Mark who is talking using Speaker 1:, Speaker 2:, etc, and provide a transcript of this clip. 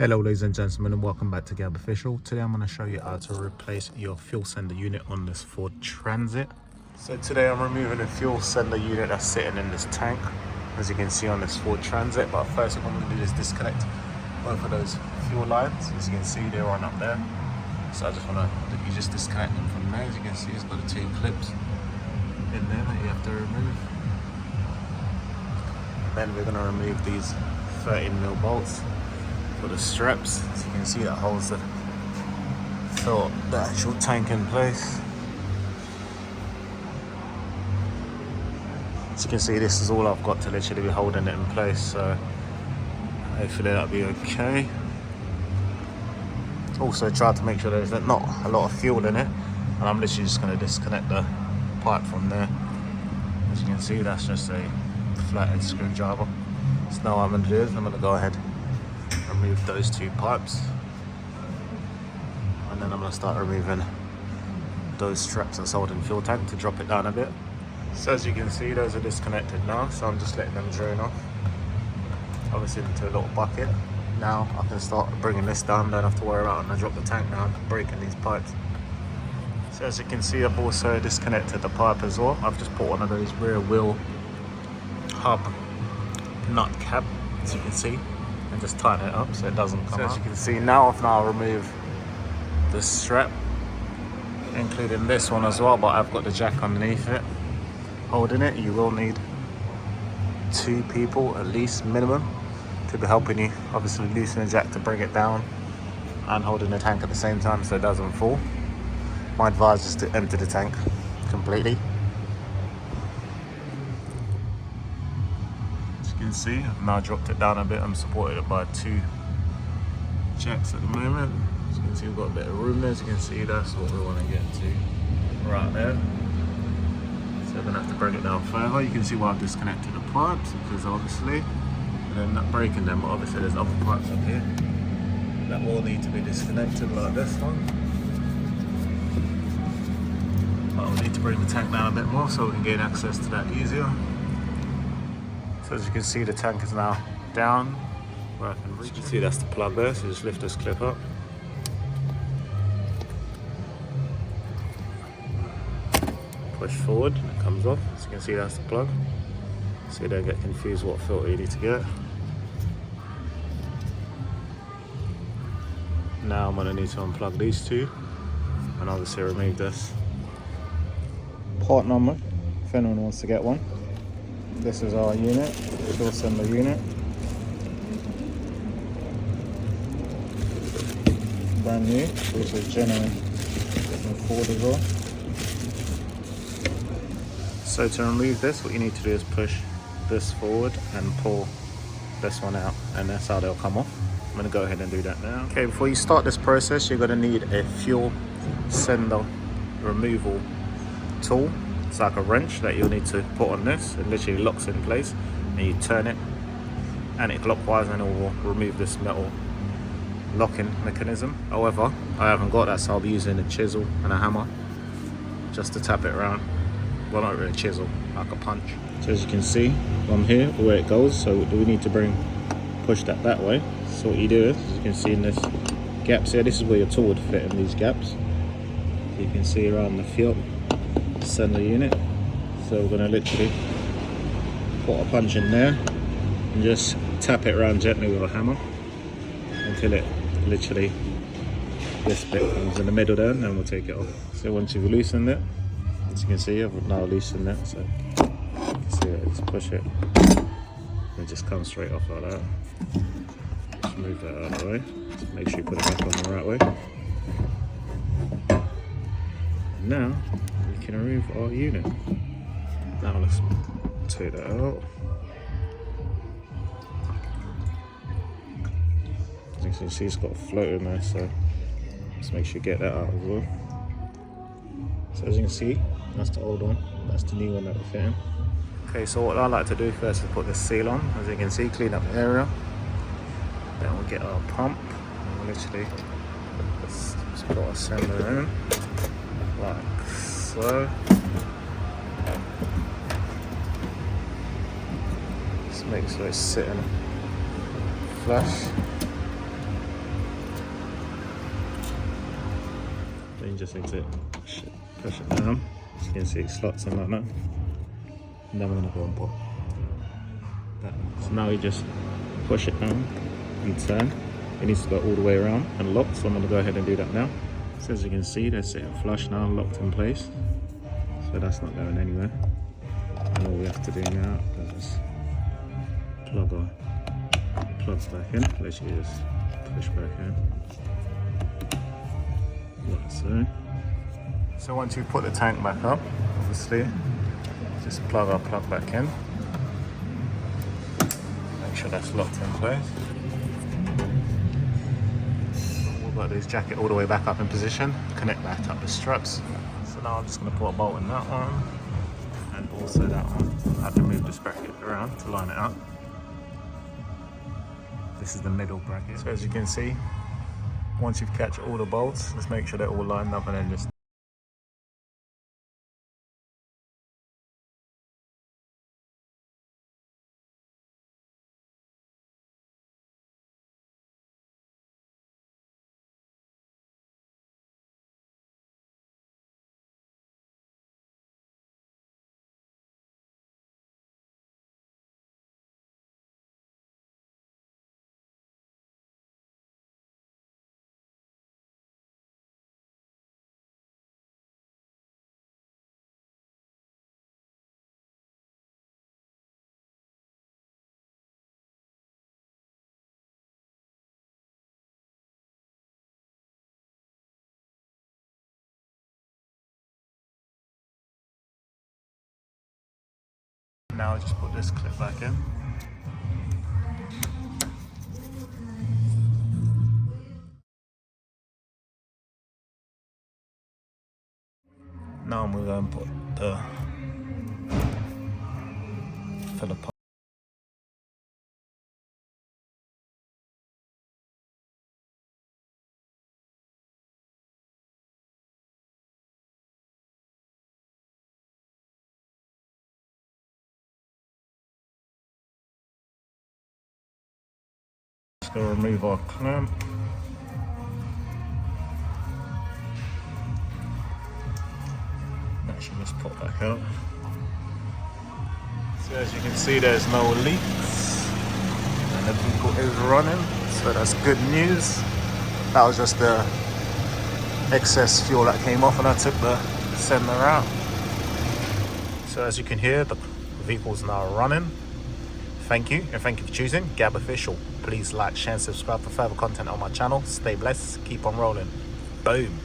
Speaker 1: Hello ladies and gentlemen, and welcome back to Gab Official. Today I'm going to show you how to replace your fuel sender unit on this Ford Transit. So today I'm removing the fuel sender unit that's sitting in this tank, as you can see on this Ford Transit. But first what I'm going to do is disconnect both of those fuel lines. As you can see, they're on up there. So I just want to, you just disconnect them from there. As you can see, it's got the two clips in there that you have to remove. Then we're going to remove these 13mm bolts for the straps. As you can see, that holds the actual tank in place. As you can see, this is all I've got to literally be holding it in place, so hopefully that'll be okay. Also try to make sure there's not a lot of fuel in it, and I'm literally just going to disconnect the pipe from there. As you can see, that's just a flathead screwdriver. So now what I'm going to do is I'm going to go ahead, remove those two pipes, and then I'm going to start removing those straps that's holding the fuel tank to drop it down a bit. So as you can see, those are disconnected now, so I'm just letting them drain off, obviously into a little bucket. Now I can start bringing this down, don't have to worry about when I drop the tank down breaking these pipes. So as you can see, I've also disconnected the pipe as well. I've just put one of those rear wheel hub nut cap, as you can see, and just tighten it up so it doesn't come out. As you can see, now I've removed the strap, including this one as well, but I've got the jack underneath it holding it. You will need 2 people at least minimum to be helping you obviously loosen the jack to bring it down and holding the tank at the same time so it doesn't fall. My advice is to empty the tank completely. See, I've now dropped it down a bit. I'm supported by 2 jacks at the moment. As you can see, we've got a bit of room there. As you can see, that's what we want to get to right there. So we're going to have to bring it down further. You can see why I've disconnected the pipes, because obviously they're not breaking them, but obviously there's other pipes up here that will need to be disconnected, like this one. But we'll need to bring the tank down a bit more so we can gain access to that easier. So as you can see, the tank is now down where I can reach. As you can see, that's the plug there, so just lift this clip up. Push forward and it comes off. As you can see, that's the plug. So you don't get confused what filter you need to get. Now I'm going to need to unplug these 2 and obviously remove this part number if anyone wants to get one. This is our unit, fuel sender unit. Brand new, which is genuine from Ford as well. So to remove this, what you need to do is push this forward and pull this one out, and that's how they'll come off. I'm going to go ahead and do that now. Okay, before you start this process, you're going to need a fuel sender removal tool. It's like a wrench that you'll need to put on this. It literally locks in place, and you turn it anti-clockwise and it will remove this metal locking mechanism. However, I haven't got that, so I'll be using a chisel and a hammer just to tap it around. Well, not really a chisel, like a punch. So as you can see from here where it goes, so we need to push that way. So what you do is, as you can see in this gaps here, this is where your tool would fit in these gaps. You can see around the fuel sender unit. So we're going to literally put a punch in there and just tap it around gently with a hammer until it literally, this bit comes in the middle there, and then we'll take it off. So once you've loosened it, as you can see, I've now loosened it, so you can see it, just push it and it just comes straight off like that. Just move that out of the way, just make sure you put it back on the right way. And now we can remove our unit. Now let's take that out. As you can see, it's got a float in there, so just make sure you get that out as well. So as you can see, that's the old one, that's the new one that we're fitting. Okay, so what I like to do first is put this seal on. As you can see, clean up the area. Then we'll get our pump, and we'll literally just put our sender in, like so. Just make sure it's sitting flush. you just need to push it down. So you can see it slots in like that. And then we're gonna go and put that. So now you just push it down and turn. It needs to go all the way around and lock. So I'm gonna go ahead and do that now. So as you can see, they're sitting flush now, locked in place. So that's not going anywhere. And all we have to do now is plug back in. Literally just push back in. Like so. So once you put the tank back up, obviously, just plug back in. Make sure that's locked in place. We've got this jacket all the way back up in position. Connect back up the straps. So now I'm just going to put a bolt in that one and also that one. I have to move this bracket around to line it up. This is the middle bracket. So as you can see, once you've catch all the bolts, just make sure they're all lined up and then just now just put this clip back in. Now I'm going to put the filler part. Just going to remove our clamp. That should just pop back out. So as you can see, there's no leaks and the vehicle is running, so that's good news. That was just the excess fuel that came off and I took the sender out. So as you can hear, the vehicle's now running. Thank you, and thank you for choosing Gab Official. Please like, share and subscribe for further content on my channel. Stay blessed, keep on rolling. Boom.